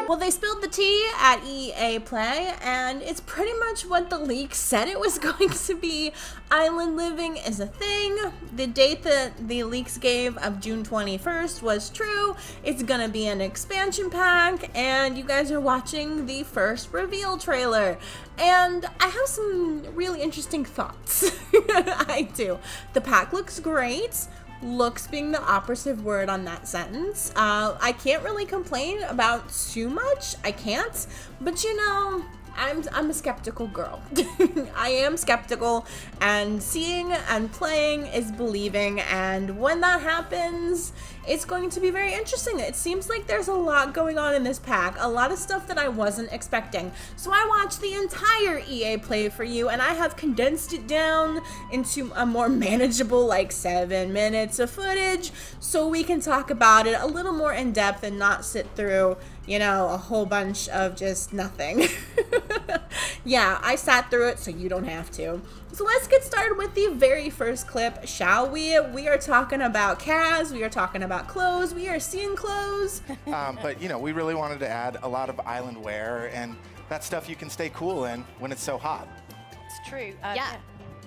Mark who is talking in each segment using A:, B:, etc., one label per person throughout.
A: Well, they spilled the tea at EA Play, and it's pretty much what the leak said it was going to be. Island living is a thing. The date that the leaks gave of June 21st was true. It's gonna be an expansion pack, and you guys are watching the first reveal trailer. And I have some really interesting thoughts. I do. The pack looks great. Looks being the operative word on that sentence. I can't really complain about too much. I can't, but you know, I'm a skeptical girl. I am skeptical, and seeing and playing is believing, and when that happens, it's going to be very interesting. It seems like there's a lot going on in this pack, a lot of stuff that I wasn't expecting. So I watched the entire EA Play for you, and I have condensed it down into a more manageable, like 7 minutes of footage, so we can talk about it a little more in depth and not sit through, you know, a whole bunch of just nothing. Yeah, I sat through it so you don't have to. So let's get started with the very first clip, shall we? We are talking about Kaz, we are talking about clothes, we are seeing clothes.
B: But you know, we really wanted to add a lot of island wear and that stuff you can stay cool in when it's so hot.
C: It's true. Yeah.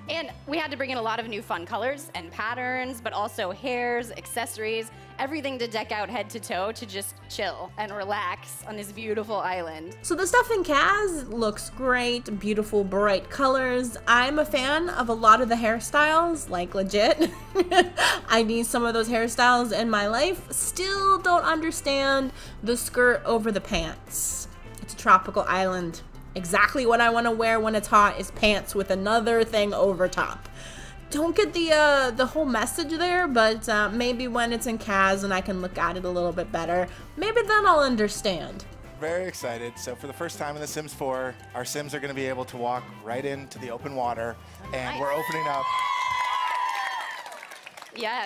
C: And we had to bring in a lot of new fun colors and patterns, but also hairs, accessories, everything to deck out head to toe to just chill and relax on this beautiful island.
A: So the stuff in Kaz looks great, beautiful bright colors. I'm a fan of a lot of the hairstyles, like legit. I need some of those hairstyles in my life. Still don't understand the skirt over the pants. It's a tropical island. Exactly what I want to wear when it's hot is pants with another thing over top. Don't get the whole message there, but maybe when it's in Kaz and I can look at it a little bit better, maybe then I'll understand.
B: Very excited. So for the first time in The Sims 4, our Sims are going to be able to walk right into the open water, and we're opening up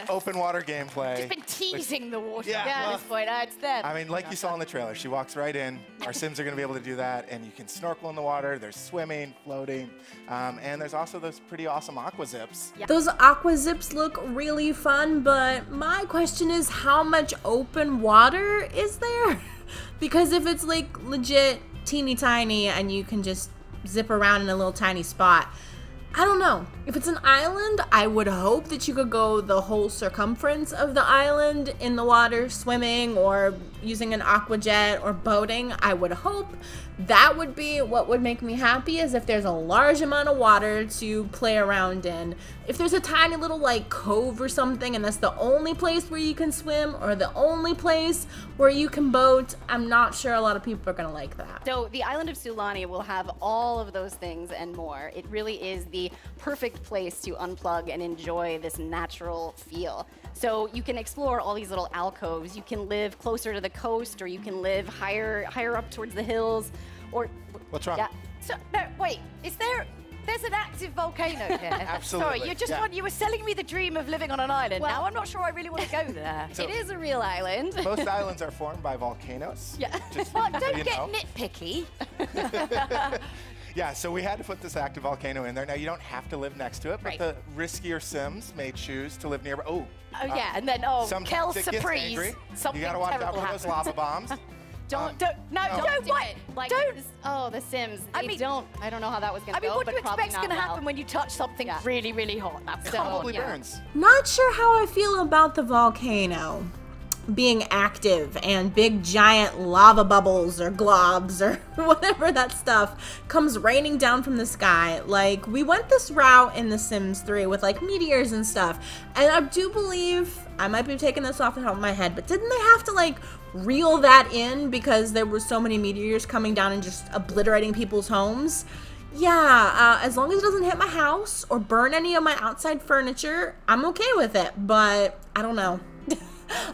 B: open water gameplay.
C: Just been teasing the water.
B: Yeah,
C: At this point, it's there.
B: I mean, like you saw in the trailer, she walks right in. Our Sims are going to be able to do that, and you can snorkel in the water. There's swimming, floating, and there's also those pretty awesome aqua zips.
A: Yeah. Those aqua zips look really fun, but my question is, how much open water is there? Because if it's like legit teeny tiny and you can just zip around in a little tiny spot, I don't know. If it's an island, I would hope that you could go the whole circumference of the island in the water, swimming or using an aqua jet or boating. I would hope that would be what would make me happy, is if there's a large amount of water to play around in. If there's a tiny little like cove or something and that's the only place where you can swim or the only place where you can boat, I'm not sure a lot of people are gonna like that.
C: So the island of Sulani will have all of those things and more. It really is the perfect place to unplug and enjoy this natural feel. So you can explore all these little alcoves. You can live closer to the coast, or you can live higher up towards the hills, or
B: What's wrong?
C: yeah.
D: So, no, wait, there's an active volcano here.
B: Absolutely.
D: Sorry, you were selling me the dream of living on an island.
C: Well,
D: now I'm not sure I really want to go there.
B: So
C: it is a real island.
B: most islands are formed by volcanoes.
C: Yeah.
B: Just
D: Well,
B: so
D: don't
B: you
D: get
B: know.
D: nitpicky.
B: Yeah, so we had to put this active volcano in there. Now, you don't have to live next to it, but
C: Right.
B: the riskier Sims may choose to live nearby.
D: Oh yeah, and then
B: sometimes
D: Kel
B: it gets
D: surprise.
B: angry.
D: Something
B: You gotta watch out
D: terrible
B: for those
D: happens.
B: lava bombs.
D: Don't
C: do
D: what?
C: it. Like,
D: Don't.
C: oh, The Sims. They
D: I mean-
C: I don't know how that was gonna
D: I mean,
C: go,
D: what do
C: but
D: you
C: probably
D: expect's
C: not
D: going to
C: well.
D: happen when you touch something
C: Yeah.
D: really, really hot? That's
C: So,
B: Probably
C: yeah.
B: burns.
A: Not sure how I feel about the volcano being active and big giant lava bubbles or globs or whatever that stuff comes raining down from the sky. Like, we went this route in The Sims 3 with like meteors and stuff, and I do believe, I might be taking this off the top of my head, but didn't they have to like reel that in because there were so many meteors coming down and just obliterating people's homes? Yeah, as long as it doesn't hit my house or burn any of my outside furniture, I'm okay with it, but I don't know.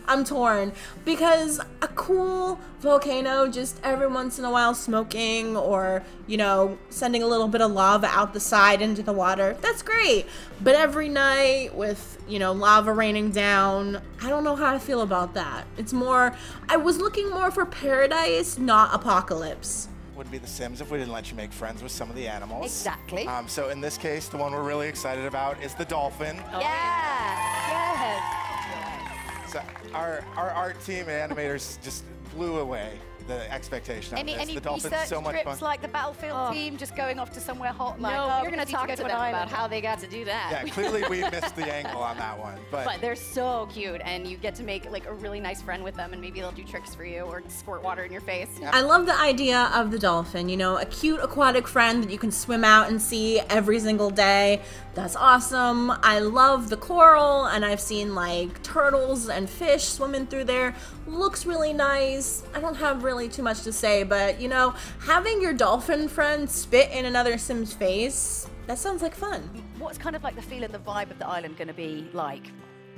A: I'm torn, because a cool volcano just every once in a while smoking, or, you know, sending a little bit of lava out the side into the water, that's great. But every night with, you know, lava raining down, I don't know how I feel about that. It's more, I was looking more for paradise, not apocalypse.
B: Would be The Sims if we didn't let you make friends with some of the animals.
D: Exactly.
B: So in this case, the one we're really excited about is the dolphin.
D: Yeah. Yes.
B: our art team and animators just blew away the expectation of this.
D: Any
B: The dolphins
D: research
B: so much
D: trips
B: fun.
D: like the Battlefield team, just going off to somewhere hot? Like,
C: No,
D: oh,
C: we're going to talk to them about how they got to do that.
B: Yeah, clearly we missed the angle on that one.
C: But they're so cute, and you get to make like a really nice friend with them, and maybe they'll do tricks for you or squirt water in your face.
A: I love the idea of the dolphin, you know, a cute aquatic friend that you can swim out and see every single day. That's awesome. I love the coral, and I've seen like turtles and fish swimming through there. Looks really nice. I don't have really too much to say, but you know, having your dolphin friend spit in another Sim's face, that sounds like fun.
D: What's kind of like the feel and the vibe of the island going to be like?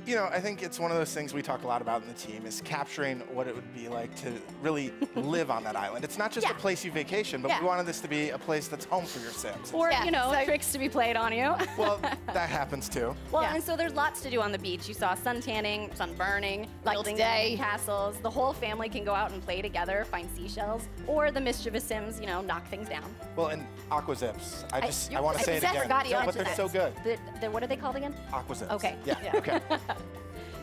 B: you know, I think it's one of those things we talk a lot about in the team is capturing what it would be like to really live on that island. It's not just a place you vacation, but we wanted this to be a place that's home for your Sims.
C: Or, you know, tricks to be played on you.
B: Well, that happens too.
C: Well, and so there's lots to do on the beach. You saw sun tanning, sun burning, building castles. The whole family can go out and play together, find seashells, or the mischievous Sims, you know, knock things down.
B: Well, and aqua zips. I want to say it again. But they're so good.
C: What are they called again?
B: Aqua zips.
C: Okay.
B: Yeah. Okay.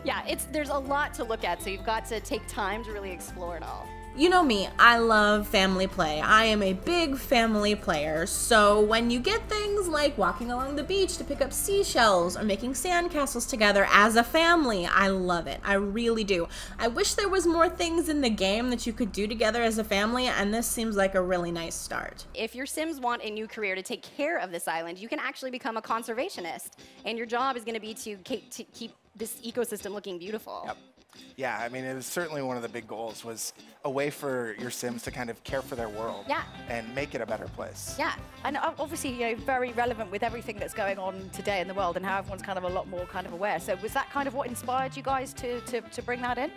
C: Yeah, there's a lot to look at, so you've got to take time to really explore it all.
A: You know me, I love family play. I am a big family player, so when you get things like walking along the beach to pick up seashells or making sandcastles together as a family, I love it. I really do. I wish there was more things in the game that you could do together as a family, and this seems like a really nice start.
C: If your Sims want a new career to take care of this island, you can actually become a conservationist, and your job is going to be to keep this ecosystem looking beautiful.
B: Yep. Yeah, I mean, it was certainly one of the big goals was a way for your Sims to kind of care for their world and make it a better place.
D: Yeah, and obviously, you know, very relevant with everything that's going on today in the world and how everyone's kind of a lot more kind of aware. So was that kind of what inspired you guys to bring that in?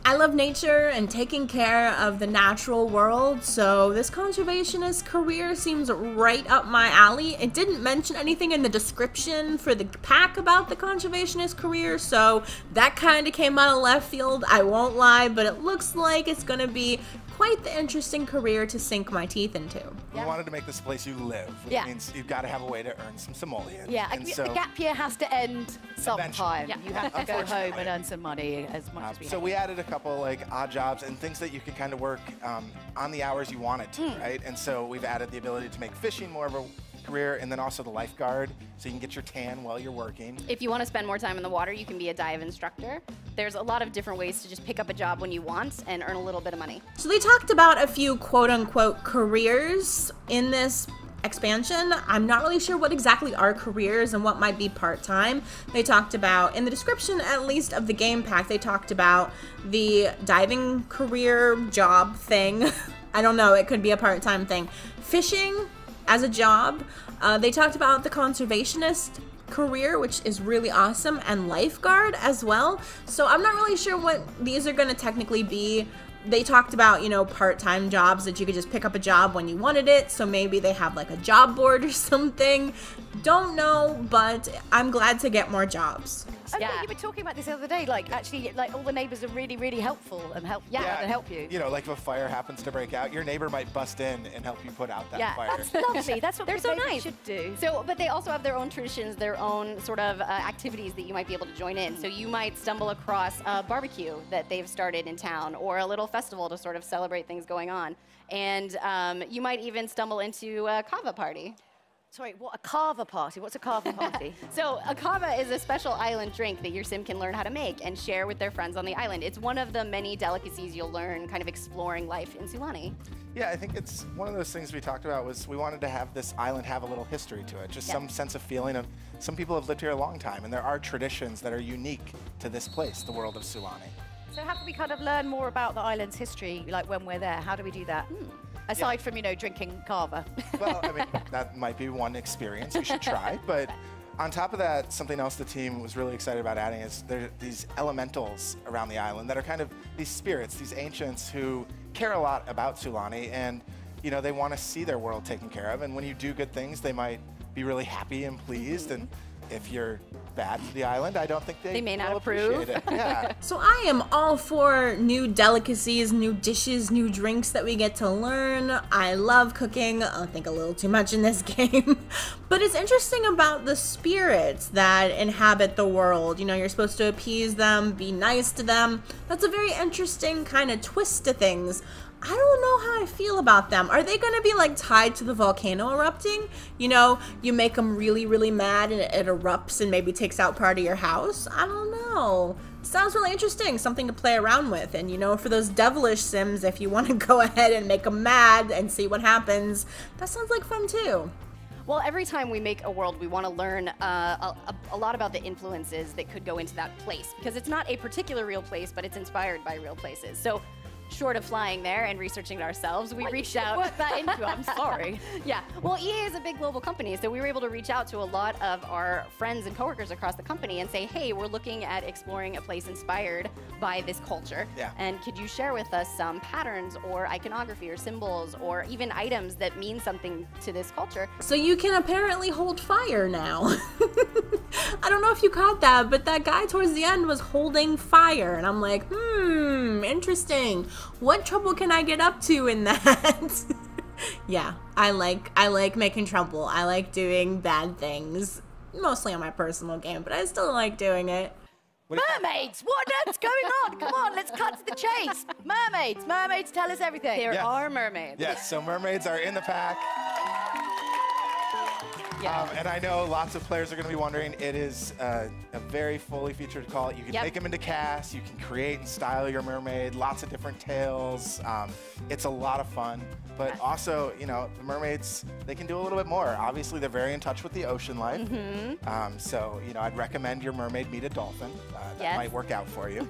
A: I love nature and taking care of the natural world, so this conservationist career seems right up my alley. It didn't mention anything in the description for the pack about the conservationist career, so that kind of came out of left field, I won't lie, but it looks like it's going to be quite the interesting career to sink my teeth into.
B: We wanted to make this a place you live, which means you've got to have a way to earn some simoleons.
D: Yeah, and so the gap year has to end sometime. You have to go home and earn some money as much as we
B: So we added a couple like odd jobs and things that you can kind of work on the hours you wanted to, right? And so we've added the ability to make fishing more of a career, and then also the lifeguard, so you can get your tan while you're working.
C: If you want to spend more time in the water, you can be a dive instructor. There's a lot of different ways to just pick up a job when you want and earn a little bit of money.
A: So they talked about a few quote-unquote careers in this expansion. I'm not really sure what exactly are careers and what might be part-time. They talked about, in the description at least of the game pack, they talked about the diving career job thing. I don't know, it could be a part-time thing. Fishing as a job. They talked about the conservationist career, which is really awesome, and lifeguard as well. So I'm not really sure what these are going to technically be. They talked about, you know, part-time jobs that you could just pick up a job when you wanted it. So maybe they have like a job board or something. Don't know, but I'm glad to get more jobs.
D: You were talking about this the other day, like actually, like all the neighbors are really, really helpful and help you.
B: You know, like if a fire happens to break out, your neighbor might bust in and help you put out that fire.
D: That's lovely. That's what
C: they're so nice.
D: Should do.
C: So, but they also have their own traditions, their own sort of activities that you might be able to join in. So you might stumble across a barbecue that they've started in town, or a little festival to sort of celebrate things going on. And you might even stumble into a kava party.
D: Sorry, what, a kava party? What's a kava party?
C: So a kava is a special island drink that your Sim can learn how to make and share with their friends on the island. It's one of the many delicacies you'll learn kind of exploring life in Sulani.
B: Yeah, I think it's one of those things we talked about was we wanted to have this island have a little history to it, just some sense of feeling of some people have lived here a long time, and there are traditions that are unique to this place, the world of Sulani.
D: So how can we kind of learn more about the island's history, like when we're there? How do we do that? Aside from, you know, drinking kava.
B: Well, I mean, that might be one experience you should try, but on top of that, something else the team was really excited about adding is there are these elementals around the island that are kind of these spirits, these ancients who care a lot about Sulani, and, you know, they want to see their world taken care of, and when you do good things, they might be really happy and pleased, and if you're bad to the island, I don't think they
C: may not
B: will
C: approve.
B: appreciate it. Yeah.
A: So I am all for new delicacies, new dishes, new drinks that we get to learn. I love cooking. I think a little too much in this game. But it's interesting about the spirits that inhabit the world. You know, you're supposed to appease them, be nice to them. That's a very interesting kind of twist to things. I don't know how I feel about them. Are they going to be like tied to the volcano erupting? You know, you make them really, really mad and it erupts and maybe takes out part of your house? I don't know. Sounds really interesting, something to play around with. And you know, for those devilish sims, if you want to go ahead and make them mad and see what happens, that sounds like fun too.
C: Well, every time we make a world, we want to learn a lot about the influences that could go into that place, because it's not a particular real place, but it's inspired by real places. So short of flying there and researching it ourselves, we reached out.
D: Work that into. I'm sorry.
C: Yeah. Well, EA is a big global company, so we were able to reach out to a lot of our friends and coworkers across the company and say, hey, we're looking at exploring a place inspired by this culture.
B: Yeah.
C: And could you share with us some patterns or iconography or symbols or even items that mean something to this culture?
A: So you can apparently hold fire now. I don't know if you caught that, but that guy towards the end was holding fire. And I'm like, interesting. What trouble can I get up to in that? Yeah, I like making trouble. I like doing bad things. Mostly on my personal game, but I still like doing it.
D: Mermaids! What's going on? Come on, let's cut to the chase. Mermaids! Mermaids, tell us everything.
C: There
B: Yes.
C: are mermaids.
B: Yes, so mermaids are in the pack.
C: Yeah.
B: And I know lots of players are going to be wondering, it is a very fully featured call. You can take them into cast, you can create and style your mermaid, lots of different tails. It's a lot of fun, but also, you know, the mermaids, they can do a little bit more. Obviously, they're very in touch with the ocean life. So, you know, I'd recommend your mermaid meet a dolphin. That might work out for you.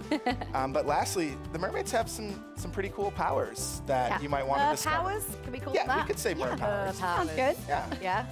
B: But lastly, the mermaids have some pretty cool powers that you might want to discover.
D: Powers? Can we call
B: Yeah,
D: that?
B: we could say mer powers.
D: Sounds good.
B: Yeah.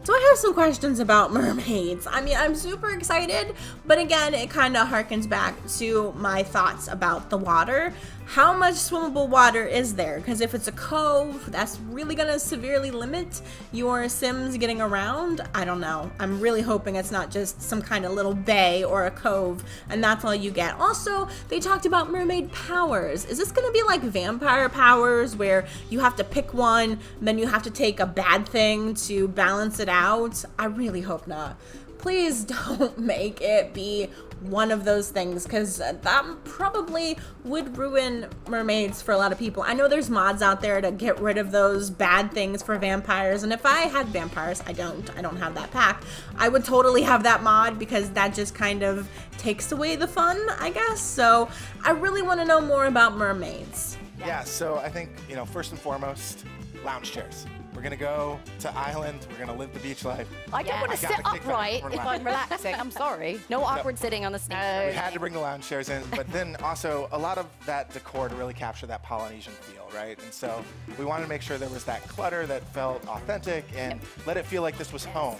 A: So I have some questions about mermaids. I mean, I'm super excited, but again, it kind of harkens back to my thoughts about the water. How much swimmable water is there? Because if it's a cove, that's really going to severely limit your Sims getting around. I don't know. I'm really hoping it's not just some kind of little bay or a cove, and that's all you get. Also, they talked about mermaid powers. Is this going to be like vampire powers where you have to pick one, then you have to take a bad thing to balance it out? I really hope not. Please don't make it be one of those things, because that probably would ruin mermaids for a lot of people. I know there's mods out there to get rid of those bad things for vampires, and if I had vampires, I don't have that pack, I would totally have that mod, because that just kind of takes away the fun, I guess. So I really want to know more about mermaids.
B: Yeah, so I think, you know, first and foremost, lounge chairs. We're gonna go to island. We're gonna live the beach life.
D: I don't want to sit upright if I'm relaxing. I'm sorry.
C: No awkward sitting on the snake.
B: We had to bring the lounge chairs in, but then also a lot of that decor to really capture that Polynesian feel, right? And so we wanted to make sure there was that clutter that felt authentic and let it feel like this was home.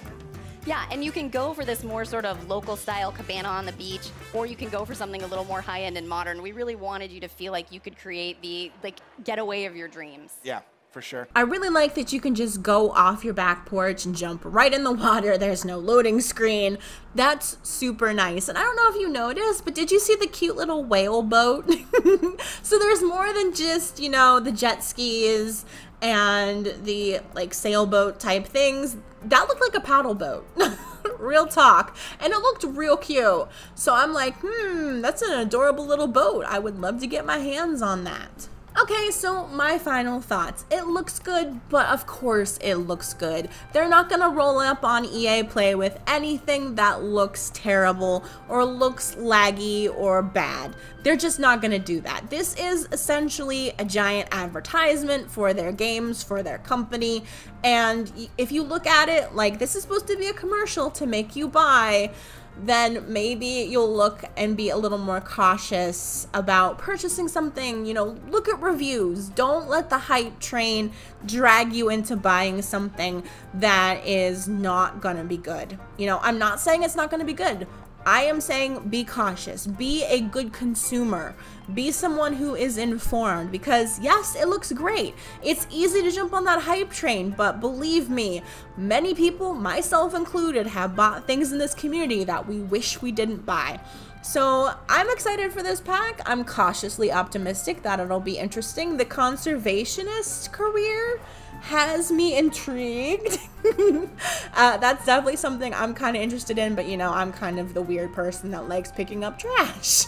C: Yeah, and you can go for this more sort of local style cabana on the beach, or you can go for something a little more high end and modern. We really wanted you to feel like you could create the getaway of your dreams.
B: Yeah. For sure.
A: I really like that you can just go off your back porch and jump right in the water. There's no loading screen. That's super nice. And I don't know if you noticed, but did you see the cute little whale boat? So there's more than just, you know, the jet skis and the like sailboat type things. That looked like a paddle boat. Real talk. And it looked real cute. So I'm like, that's an adorable little boat. I would love to get my hands on that. Okay, so my final thoughts. It looks good, but of course it looks good. They're not gonna roll up on EA Play with anything that looks terrible or looks laggy or bad. They're just not gonna do that. This is essentially a giant advertisement for their games, for their company, and if you look at it like this is supposed to be a commercial to make you buy, then maybe you'll look and be a little more cautious about purchasing something. You know, look at reviews. Don't let the hype train drag you into buying something that is not gonna be good. You know, I'm not saying it's not gonna be good, I am saying be cautious, be a good consumer, be someone who is informed, because yes, it looks great. It's easy to jump on that hype train, but believe me, many people, myself included, have bought things in this community that we wish we didn't buy. So I'm excited for this pack. I'm cautiously optimistic that it'll be interesting. The conservationist career has me intrigued. That's definitely something I'm kind of interested in, but you know, I'm kind of the weird person that likes picking up trash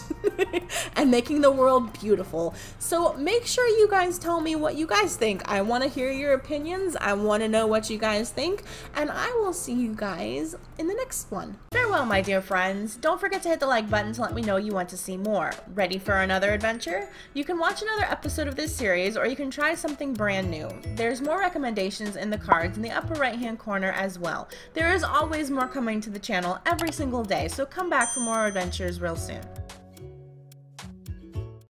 A: and making the world beautiful. So make sure you guys tell me what you guys think. I want to hear your opinions. I want to know what you guys think, and I will see you guys in the next one. Farewell, my dear friends. Don't forget to hit the like button to let me know you want to see more. Ready for another adventure? You can watch another episode of this series, or you can try something brand new. There's more recommendations in the cards in the upper right hand corner as well. There is always more coming to the channel every single day, so come back for more adventures real soon.